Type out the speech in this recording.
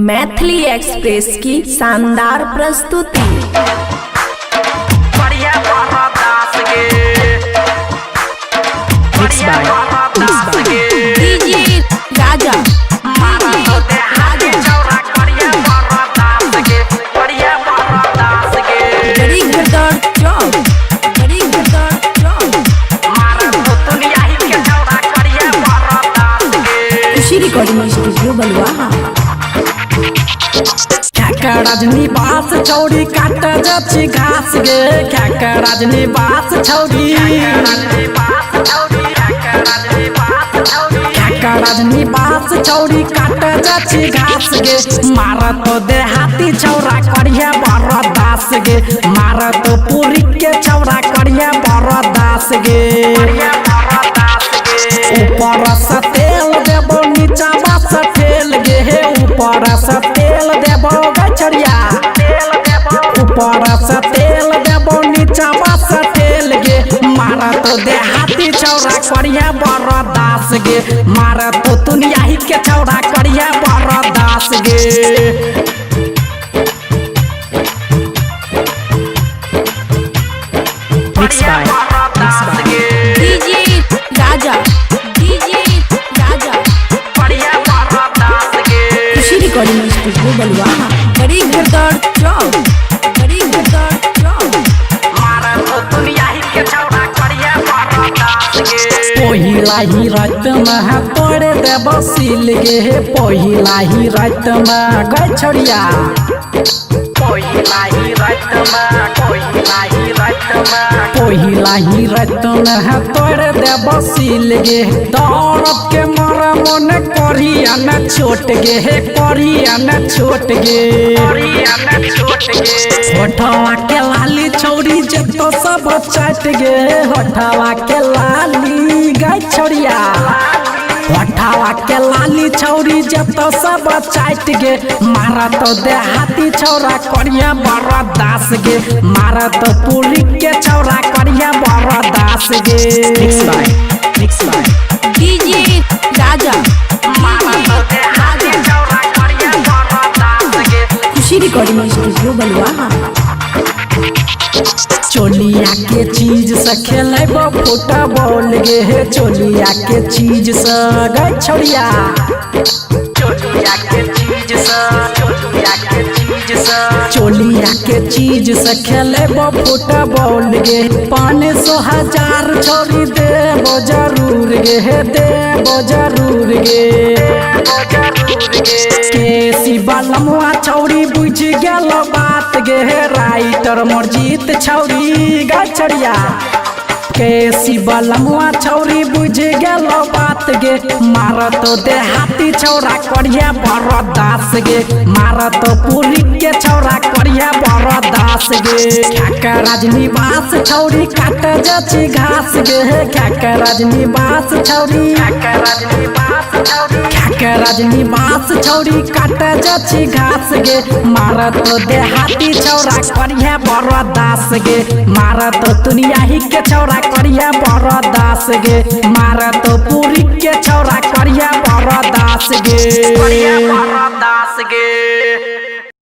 Maithili express की शानदार प्रस्तुति। डीजे राजा रिकॉर्डिंग स्टूडियो बलुआ। रजनी बास छौरी काट जाची घास गे ख्याका रजनी बास छौरी ख्याका रजनी बास छौरी काट जाची घास गे मार तो देहाती छौरा करिया बरदास गे मार तो पूरी के छौरा करिया बरदास गे ऊपर से तेल देबो नीचा बस ठेल गे ऊपर से तेल देबो गछड़िया ऊपर से तेल देबो नीचा बस ठेल गे मारा तो देहाती छौरा करिया बरदास गे मारा तो दुनिया ही के छौरा करिया बरदास गे। रिकॉर्डिंग स्टूडियो बलुआ। बड़ी घरदार चौक, बड़ी घरदार चौक। पहिला ही रात में तोड़े देव सिल गे पहिला ही रात में गछड़िया पहिला ही रात में तोड़े देव सिल गे दौड़त के मारा मन करिया न छोट गे करिया न छोट गे होठवा के लाली छौरी जतो सब चाट गे होठवा के लाली गछड़िया होठवा के लाली छौरी जतो सब चाट गे मारा तो देहाती छौरा करिया बरदास गे मारा तो पुलिस के छौरा करिया बरदास गे। डीजे राजा खुशी रिकॉर्डिंग स्टूडियो बलुआ। चोलिया के चीज से खेलब फुटबॉल गे चोलिया के चीज से गछड़िया चोलिया के चीज से खेलब फुटबॉल गे 500,000 छोड़ी देबो जरूर गे देबो जरूर गे केसी बलमुआ छौरी बुझ गेल बात गे राइटर मर्जीत छौरी गछड़िया केसी बलमुआ छौरी बुझ गेल बात गे मार तो देहाती छौरा करिया बरदास गे मार तो पुलिस के छौरा करिया बरदास गे। ख्याका रजनी बास छौरी काट जाची घास गे ख्याका रजनी बास छौरी ख्याका रजनी बास छौरी काट जाची घास गे मार तो देहाती छौरा करिया बरदास गे मार तो दुनिया ही के छौरा करिया बरदास गे मारा तो पूरी के छौरा करिया बरदास गे।